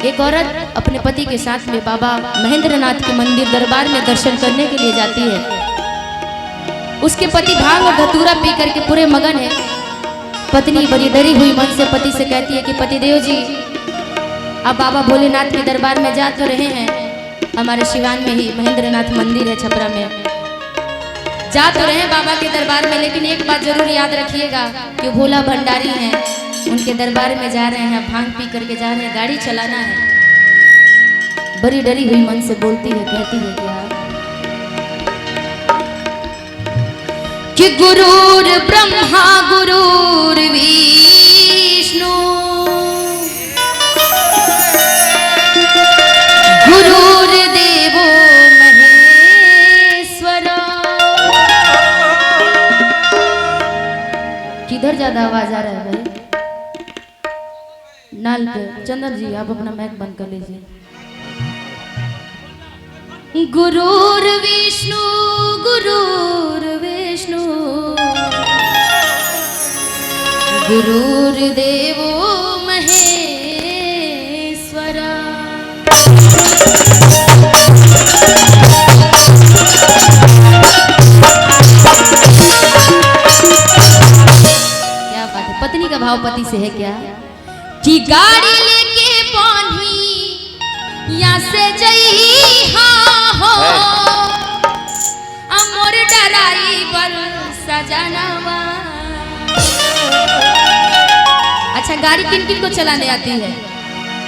एक औरत अपने पति के साथ में बाबा महेंद्रनाथ के मंदिर दरबार में दर्शन करने के लिए जाती है। उसके पति भांग और धतूरा पी करके पूरे मगन है। पत्नी बड़ी डरी हुई मन से पति से कहती है कि पतिदेव जी, आप बाबा भोलेनाथ के दरबार में जा तो रहे हैं, हमारे सिवान में ही महेंद्रनाथ मंदिर है छपरा में, जा तो रहे हैं बाबा के दरबार में, लेकिन एक बात जरूर याद रखिएगा कि भोला भंडारी हैं, उनके दरबार में जा रहे हैं, भांग पी करके जा रहे हैं, गाड़ी चलाना है। बड़ी डरी हुई मन से बोलती है, कहती है कि गुरुर ब्रह्मा गुरुर विष्णु गुरुर देवो महेश्वर। किधर ज्यादा आवाज आ रहा है भाई? नाल पे। चंदन जी आप अपना माइक बंद कर लीजिए। गुरुर विष्णु गुरुर देवो महेश्वर। क्या बात है, पत्नी का भाव पति से है क्या? कि गाड़ी लेके पानी या से जई हो अमर डराई पर सजनवा। अच्छा, गाड़ी किन किन को चलाने आती है?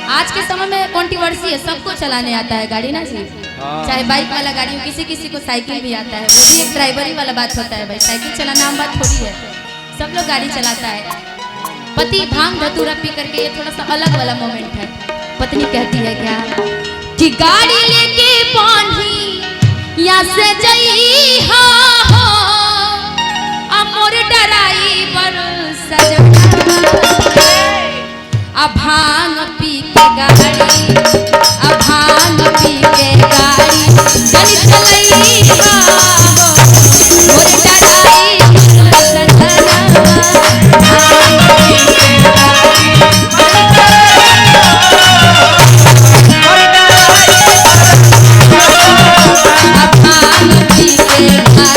आज के समय में कंट्रोवर्सी है, सबको चलाने आता है गाड़ी ना जी, चाहे बाइक वाला गाड़ी हो, किसी किसी को साइकिल भी आता है। वो भी एक ड्राइवरी वाला बात होता है भाई, साइकिल चलाना आम बात थोड़ी है, सब लोग गाड़ी चलाता है। पति भांग धतूरा पी करके, ये थोड़ा सा अलग वाला मोमेंट है। पत्नी कहती है क्या कि गाड़ी लेके पानी या से जई हो अमर डराई पर सजना। भांग पी के गाड़ी, भांग पी के गाड़ी चली चलई हो मोर डराई पर सजना। भांग पी के गाड़ी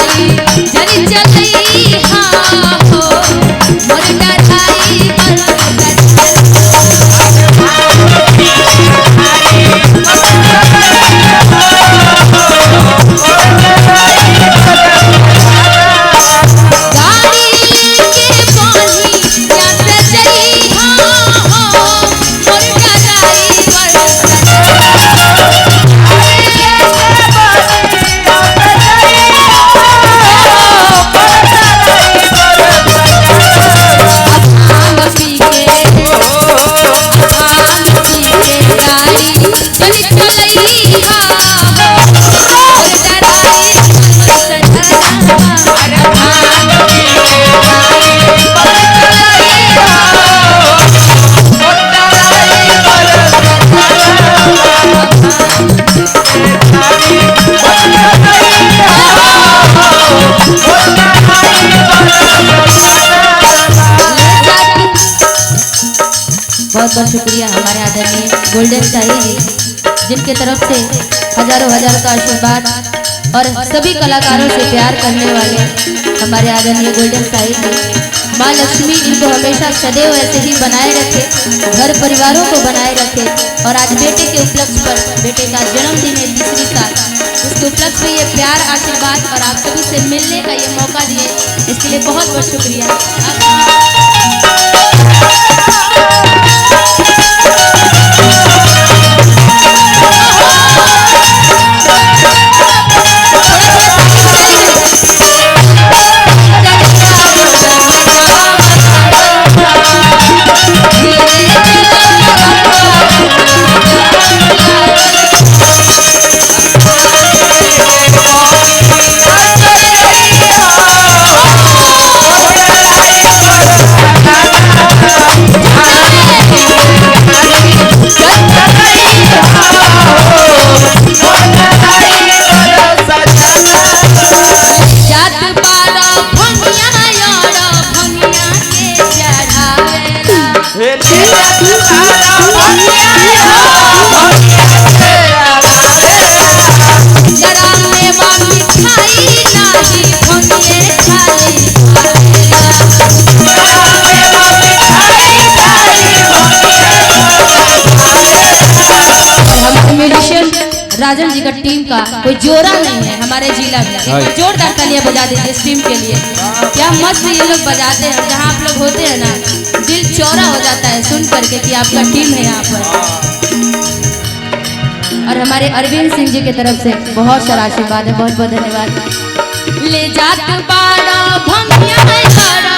बहुत बहुत शुक्रिया हमारे आदरणीय गोल्डन साई जी, जिनके तरफ से हजारों हजार का आशीर्वाद और सभी कलाकारों से प्यार करने वाले हमारे आदरणीय गोल्डन साई जी। माँ लक्ष्मी इनको हमेशा सदैव ऐसे ही बनाए रखे, घर परिवारों को बनाए रखे। और आज बेटे के उपलक्ष्य पर, बेटे का जन्मदिन है 3री साल, उसके उपलक्ष्य में ये प्यार आशीर्वाद और आप सभी से मिलने का ये मौका दिए, इसके लिए बहुत बहुत शुक्रिया। राजन जी का टीम का कोई जोड़ा नहीं है हमारे जिला में। एक बार जोरदार तालियां बजा दीजिए इस टीम के लिए। क्या मस्त ये लोग बजाते हैं, जहाँ आप लोग होते हैं ना दिल चौड़ा हो जाता है सुन करके कि आपका टीम है यहाँ पर। और हमारे अरविंद सिंह जी की तरफ से बहुत सारा आशीर्वाद है, बहुत बहुत धन्यवाद। ले जात बाड़ा भंगिया बाड़ा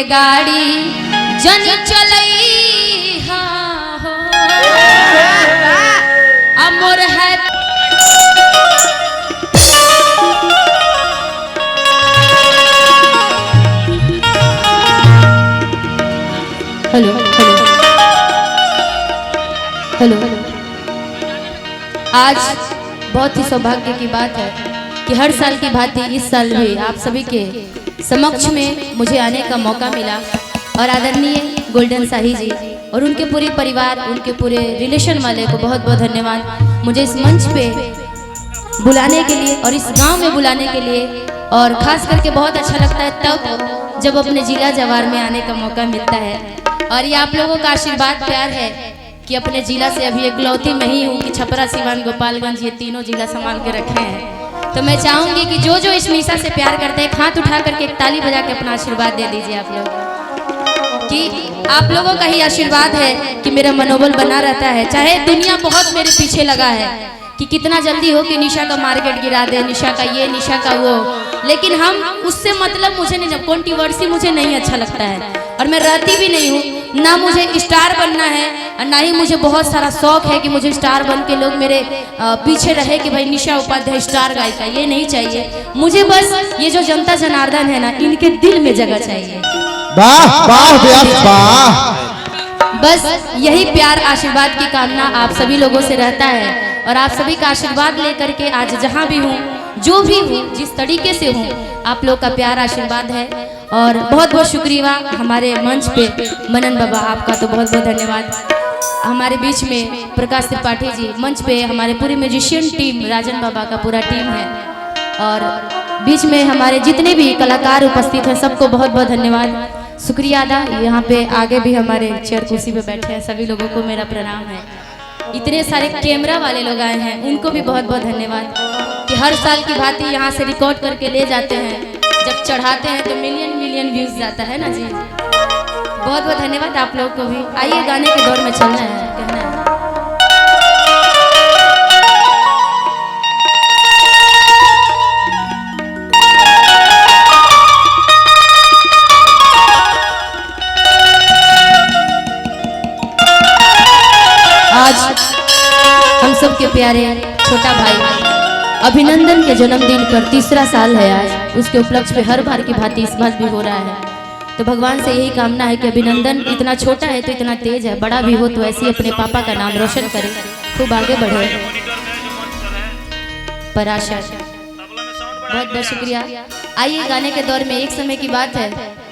गाड़ी जन चलई हो अमर है। Hello hello hello. आज बहुत ही सौभाग्य की बात है कि हर साल की भांति इस साल भी आप सभी के समक्ष में मुझे आने का मौका मिला। और आदरणीय गोल्डन शाही जी और उनके पूरे परिवार, उनके पूरे रिलेशन वाले को बहुत बहुत धन्यवाद मुझे इस मंच पे बुलाने के लिए और इस गांव में बुलाने के लिए। और ख़ास करके बहुत अच्छा लगता है तब जब अपने जिला जवार में आने का मौका मिलता है। और ये आप लोगों का आशीर्वाद प्यार है कि अपने जिला से अभी इकलौती मैं ही हूँ कि छपरा, सिवान, गोपालगंज ये तीनों जिला संभाल के रखे हैं। तो मैं चाहूंगी कि जो जो इस निशा से प्यार करते हैं हाथ उठा करके एक ताली बजा के अपना आशीर्वाद दे दीजिए आप लोग, कि आप लोगों का ही आशीर्वाद है कि मेरा मनोबल बना रहता है। चाहे दुनिया बहुत मेरे पीछे लगा है कि कितना जल्दी हो कि निशा का मार्केट गिरा दे, निशा का ये, निशा का वो, लेकिन हम उससे मतलब मुझे नहीं, कंट्रोवर्सी मुझे नहीं अच्छा लगता है और मैं रहती भी नहीं हूँ। ना मुझे स्टार बनना है और ना ही मुझे बहुत सारा शौक है कि मुझे स्टार बन के लोग मेरे पीछे रहे कि भाई निशा उपाध्याय स्टार गायिका, ये नहीं चाहिए मुझे। बस ये जो जनता जनार्दन है ना, इनके दिल में जगह चाहिए। वाह वाह वाह। बस यही प्यार आशीर्वाद की कामना आप सभी लोगों से रहता है और आप सभी का आशीर्वाद लेकर के आज जहाँ भी हूँ, जो भी हूँ, जिस तरीके से हूँ, आप लोग का प्यार आशीर्वाद है। और बहुत बहुत शुक्रिया हमारे मंच पे मनन बाबा, आपका तो बहुत बहुत धन्यवाद। हमारे बीच में प्रकाश त्रिपाठी जी, मंच पे हमारे पूरी म्यूजिशियन टीम, राजन बाबा का पूरा टीम है। और बीच में हमारे जितने भी कलाकार उपस्थित हैं सबको बहुत बहुत धन्यवाद, शुक्रिया अदा। यहाँ पे आगे भी हमारे चेयर कुर्सी पे बैठे हैं सभी लोगों को मेरा प्रणाम है। इतने सारे कैमरा वाले लोग आए हैं उनको भी बहुत बहुत धन्यवाद कि हर साल की भांति यहाँ से रिकॉर्ड करके ले जाते हैं, जब चढ़ाते हैं तो मिलियन मिलियन व्यूज जाता है ना जी। बहुत बहुत धन्यवाद आप लोग को भी। आइए गाने के दौर में चलना है, कहना है। आज हम सब के प्यारे छोटा भाई अभिनंदन के जन्मदिन पर 3रा साल है आज, उसके उपलक्ष्य पे हर बार की भांति इस बार भी हो रहा है। तो भगवान से यही कामना है कि अभिनंदन इतना छोटा है तो इतना तेज है, बड़ा भी हो तो ऐसे ही अपने पापा का नाम रोशन करे, खूब आगे बढ़े। पर आशा बहुत बहुत शुक्रिया। आइए गाने के दौर में एक समय की बात है